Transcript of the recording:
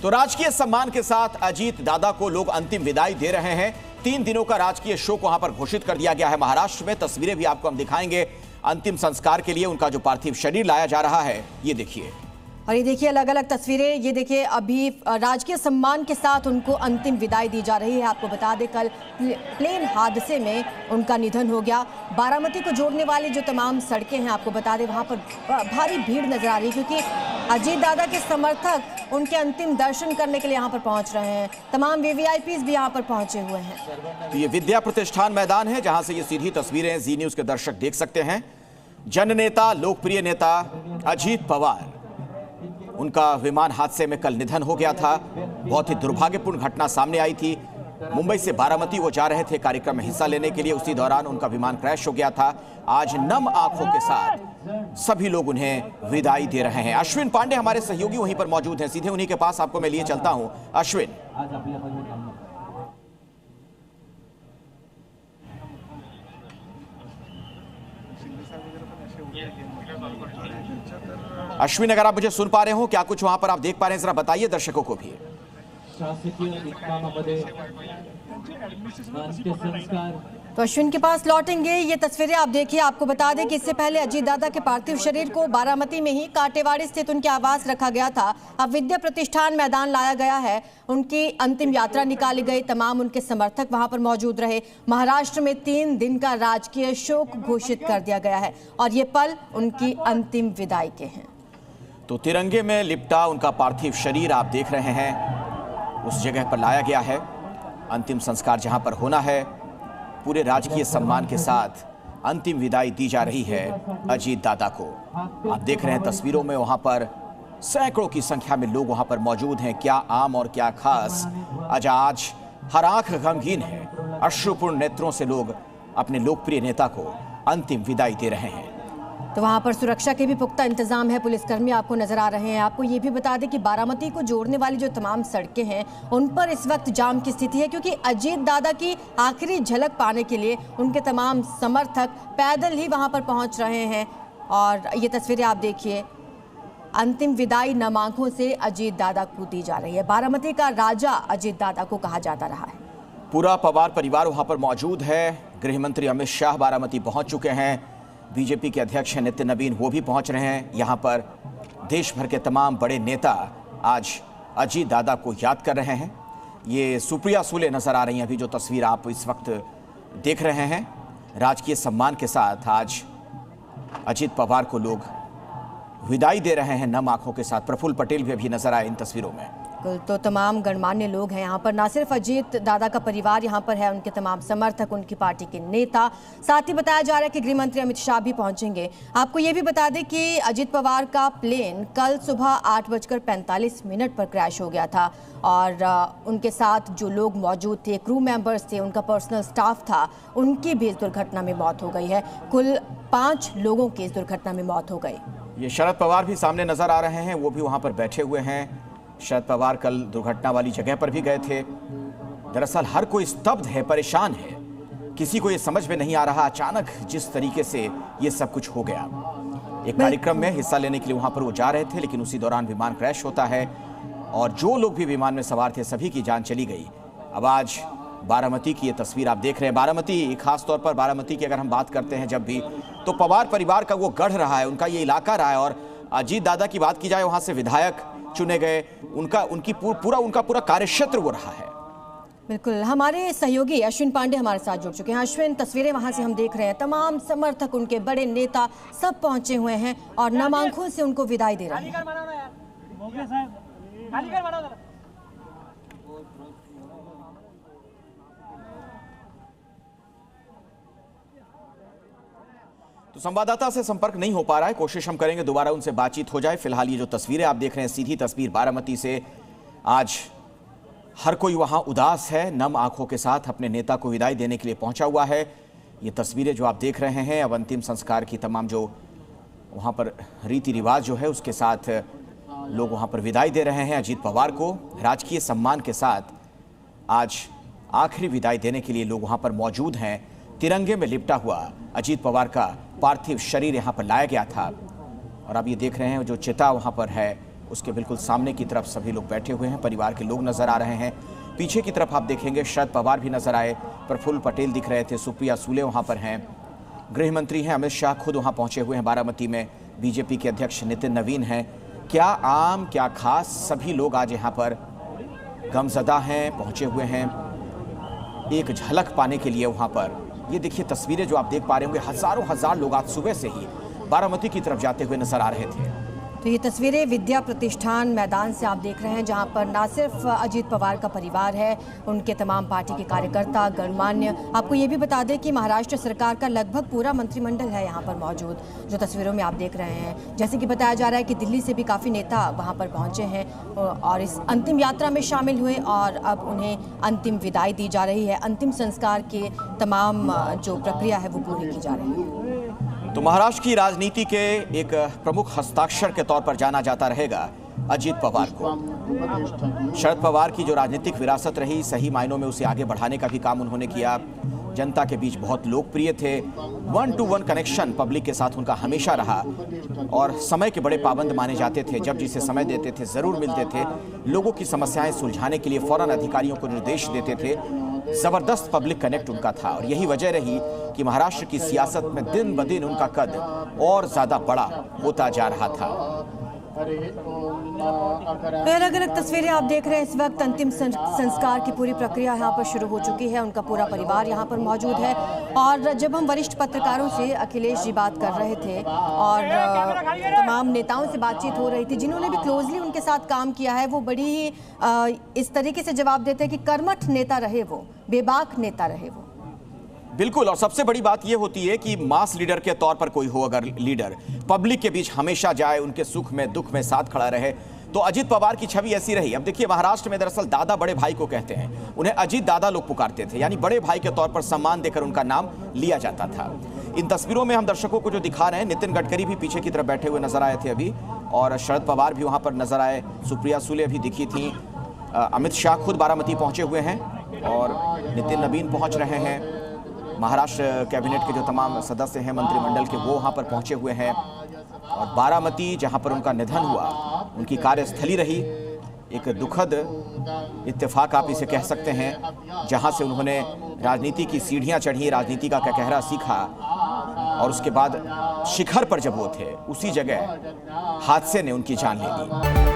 तो राजकीय सम्मान के साथ अजीत दादा को लोग अंतिम विदाई दे रहे हैं। 3 दिनों का राजकीय शोक वहां पर घोषित कर दिया गया है महाराष्ट्र में। तस्वीरें भी आपको हम दिखाएंगे। अंतिम संस्कार के लिए उनका जो पार्थिव शरीर लाया जा रहा है, ये देखिए। और ये देखिए अलग अलग तस्वीरें। ये देखिए अभी राजकीय सम्मान के साथ उनको अंतिम विदाई दी जा रही है। आपको बता दें कल प्लेन हादसे में उनका निधन हो गया। बारामती को जोड़ने वाली जो तमाम सड़कें हैं, आपको बता दें वहाँ पर भारी भीड़ नजर आ रही है, क्योंकि अजीत दादा के समर्थक उनके अंतिम दर्शन करने के लिए यहाँ पर पहुँच रहे हैं। तमाम वीवीआईपीज भी यहाँ पर पहुँचे हुए हैं। तो ये विद्या प्रतिष्ठान मैदान है जहाँ से ये सीधी तस्वीरें जी न्यूज के दर्शक देख सकते हैं। जननेता, लोकप्रिय नेता अजीत पवार, उनका विमान हादसे में कल निधन हो गया था। बहुत ही दुर्भाग्यपूर्ण घटना सामने आई थी। मुंबई से बारामती वो जा रहे थे कार्यक्रम में हिस्सा लेने के लिए, उसी दौरान उनका विमान क्रैश हो गया था। आज नम आंखों के साथ सभी लोग उन्हें विदाई दे रहे हैं। अश्विन पांडे हमारे सहयोगी वहीं पर मौजूद हैं, सीधे उन्हीं के पास आपको मैं लिए चलता हूं। अश्विन, अश्विन अगर आप मुझे सुन पा रहे हो, क्या कुछ वहां पर आप देख पा रहे हैं, जरा बताइए दर्शकों को भी। तो अश्विन के पास लौटेंगे। ये तस्वीरें आप देखिए। आपको बता दें कि इससे पहले अजीत दादा के पार्थिव शरीर को बारामती में ही काटेवाड़ी स्थित उनके आवास रखा गया था। अब विद्या प्रतिष्ठान मैदान लाया गया है। उनकी अंतिम यात्रा निकाली गई। तमाम उनके समर्थक वहां पर मौजूद रहे। महाराष्ट्र में 3 दिन का राजकीय शोक घोषित कर दिया गया है और ये पल उनकी अंतिम विदाई के हैं। तो तिरंगे में लिपटा उनका पार्थिव शरीर आप देख रहे हैं, उस जगह पर लाया गया है। अंतिम संस्कार जहां पर होना है, पूरे राजकीय सम्मान के साथ अंतिम विदाई दी जा रही है अजीत दादा को। आप देख रहे हैं तस्वीरों में, वहां पर सैकड़ों की संख्या में लोग वहां पर मौजूद हैं। क्या आम और क्या खास, आज हर आंख गमगीन है। अश्रुपूर्ण नेत्रों से लोग अपने लोकप्रिय नेता को अंतिम विदाई दे रहे हैं। तो वहां पर सुरक्षा के भी पुख्ता इंतजाम है। पुलिसकर्मी आपको नजर आ रहे हैं। आपको ये भी बता दें कि बारामती को जोड़ने वाली जो तमाम सड़कें हैं, उन पर इस वक्त जाम की स्थिति है, क्योंकि अजीत दादा की आखिरी झलक पाने के लिए उनके तमाम समर्थक पैदल ही वहां पर पहुंच रहे हैं। और ये तस्वीरें आप देखिए। अंतिम विदाई नम आंखों से अजीत दादा को दी जा रही है। बारामती का राजा अजीत दादा को कहा जाता रहा है। पूरा पवार परिवार वहां पर मौजूद है। गृह मंत्री अमित शाह बारामती पहुंच चुके हैं। बीजेपी के अध्यक्ष नितिन नवीन, वो भी पहुंच रहे हैं। यहां पर देश भर के तमाम बड़े नेता आज अजीत दादा को याद कर रहे हैं। ये सुप्रिया सुले नजर आ रही हैं, अभी जो तस्वीर आप इस वक्त देख रहे हैं। राजकीय सम्मान के साथ आज अजीत पवार को लोग विदाई दे रहे हैं नम आंखों के साथ। प्रफुल्ल पटेल भी अभी नजर आए इन तस्वीरों में। तो तमाम गणमान्य लोग हैं यहाँ पर। ना सिर्फ अजीत दादा का परिवार यहाँ पर है, उनके तमाम समर्थक, उनकी पार्टी के नेता। साथ ही बताया जा रहा है कि गृह मंत्री अमित शाह भी पहुंचेंगे। आपको ये भी बता दें कि अजीत पवार का प्लेन कल सुबह 8:45 पर क्रैश हो गया था और उनके साथ जो लोग मौजूद थे, क्रू मेंबर्स थे, उनका पर्सनल स्टाफ था, उनकी भी इस दुर्घटना में मौत हो गई है। कुल 5 लोगों की इस दुर्घटना में मौत हो गई। ये शरद पवार भी सामने नजर आ रहे हैं, वो भी वहां पर बैठे हुए हैं। शरद पवार कल दुर्घटना वाली जगह पर भी गए थे। दरअसल हर कोई स्तब्ध है, परेशान है। किसी को ये समझ में नहीं आ रहा अचानक जिस तरीके से ये सब कुछ हो गया। एक कार्यक्रम में हिस्सा लेने के लिए वहां पर वो जा रहे थे, लेकिन उसी दौरान विमान क्रैश होता है और जो लोग भी विमान में सवार थे सभी की जान चली गई। अब आज बारामती की ये तस्वीर आप देख रहे हैं। बारामती, खास तौर पर बारामती की अगर हम बात करते हैं जब भी, तो पवार परिवार का वो गढ़ रहा है, उनका ये इलाका रहा है। और अजीत दादा की बात की जाए, वहां से विधायक चुने गए, उनका पूरा कार्यक्षेत्र वो रहा है। बिल्कुल। हमारे सहयोगी अश्विन पांडे हमारे साथ जुड़ चुके हैं। अश्विन, तस्वीरें वहां से हम देख रहे हैं। तमाम समर्थक, उनके बड़े नेता सब पहुंचे हुए हैं और नम आंखों से उनको विदाई दे रहे हैं। तो संवाददाता से संपर्क नहीं हो पा रहा है, कोशिश हम करेंगे दोबारा उनसे बातचीत हो जाए। फिलहाल ये जो तस्वीरें आप देख रहे हैं, सीधी तस्वीर बारामती से। आज हर कोई वहां उदास है, नम आंखों के साथ अपने नेता को विदाई देने के लिए पहुंचा हुआ है। ये तस्वीरें जो आप देख रहे हैं, अब अंतिम संस्कार की तमाम जो वहां पर रीति रिवाज जो है उसके साथ लोग वहां पर विदाई दे रहे हैं अजीत पवार को। राजकीय सम्मान के साथ आज आखिरी विदाई देने के लिए लोग वहां पर मौजूद हैं। तिरंगे में लिपटा हुआ अजीत पवार का पार्थिव शरीर यहां पर लाया गया था और अब ये देख रहे हैं जो चिता वहां पर है उसके बिल्कुल सामने की तरफ सभी लोग बैठे हुए हैं, परिवार के लोग नजर आ रहे हैं। पीछे की तरफ आप देखेंगे शरद पवार भी नजर आए, प्रफुल्ल पटेल दिख रहे थे, सुप्रिया सुले वहां पर हैं, गृह मंत्री हैं अमित शाह खुद वहां पहुंचे हुए हैं बारामती में, बीजेपी के अध्यक्ष नितिन नवीन हैं। क्या आम क्या खास, सभी लोग आज यहाँ पर गमजदा हैं, पहुंचे हुए हैं एक झलक पाने के लिए वहां पर। ये देखिए तस्वीरें जो आप देख पा रहे होंगे, हजारों हजार लोग आज सुबह से ही बारामती की तरफ जाते हुए नजर आ रहे थे। तो ये तस्वीरें विद्या प्रतिष्ठान मैदान से आप देख रहे हैं, जहां पर ना सिर्फ अजीत पवार का परिवार है, उनके तमाम पार्टी के कार्यकर्ता, गणमान्य। आपको ये भी बता दें कि महाराष्ट्र सरकार का लगभग पूरा मंत्रिमंडल है यहाँ पर मौजूद, जो तस्वीरों में आप देख रहे हैं। जैसे कि बताया जा रहा है कि दिल्ली से भी काफ़ी नेता वहाँ पर पहुँचे हैं और इस अंतिम यात्रा में शामिल हुए और अब उन्हें अंतिम विदाई दी जा रही है। अंतिम संस्कार के तमाम जो प्रक्रिया है वो पूरी की जा रही है। तो महाराष्ट्र की राजनीति के एक प्रमुख हस्ताक्षर के तौर पर जाना जाता रहेगा अजीत पवार को। शरद पवार की जो राजनीतिक विरासत रही, सही मायनों में उसे आगे बढ़ाने का भी काम उन्होंने किया। जनता के बीच बहुत लोकप्रिय थे, 1-to-1 कनेक्शन पब्लिक के साथ उनका हमेशा रहा और समय के बड़े पाबंद माने जाते थे। जब जिसे समय देते थे जरूर मिलते थे, लोगों की समस्याएं सुलझाने के लिए फौरन अधिकारियों को निर्देश देते थे। जबरदस्त पब्लिक कनेक्ट उनका था और यही वजह रही कि महाराष्ट्र की सियासत में दिन ब दिन उनका कद और ज्यादा बड़ा होता जा रहा था। अलग अलग तस्वीरें आप देख रहे हैं इस वक्त। अंतिम संस्कार की पूरी प्रक्रिया यहाँ पर शुरू हो चुकी है, उनका पूरा परिवार यहाँ पर मौजूद है। और जब हम वरिष्ठ पत्रकारों से अखिलेश जी बात कर रहे थे और तमाम नेताओं से बातचीत हो रही थी जिन्होंने भी क्लोजली उनके साथ काम किया है, वो बड़ी ही इस तरीके से जवाब देते हैं कि कर्मठ नेता रहे वो, बेबाक नेता रहे वो। बिल्कुल, और सबसे बड़ी बात यह होती है कि मास लीडर के तौर पर कोई हो, अगर लीडर पब्लिक के बीच हमेशा जाए, उनके सुख में दुख में साथ खड़ा रहे, तो अजीत पवार की छवि ऐसी रही। अब देखिए महाराष्ट्र में दरअसल दादा बड़े भाई को कहते हैं, उन्हें अजीत दादा लोग पुकारते थे, यानी बड़े भाई के तौर पर सम्मान देकर उनका नाम लिया जाता था। इन तस्वीरों में हम दर्शकों को जो दिखा रहे हैं, नितिन गडकरी भी पीछे की तरफ बैठे हुए नजर आए थे अभी, और शरद पवार भी वहां पर नजर आए, सुप्रिया सुले भी दिखी थी, अमित शाह खुद बारामती पहुंचे हुए हैं और नितिन नवीन पहुंच रहे हैं। महाराष्ट्र कैबिनेट के जो तमाम सदस्य हैं मंत्रिमंडल के, वो वहाँ पर पहुँचे हुए हैं। और बारामती जहाँ पर उनका निधन हुआ, उनकी कार्यस्थली रही, एक दुखद इत्तेफाक आप इसे कह सकते हैं, जहाँ से उन्होंने राजनीति की सीढ़ियाँ चढ़ी, राजनीति का कहकहरा सीखा और उसके बाद शिखर पर जब वो थे, उसी जगह हादसे ने उनकी जान ले ली।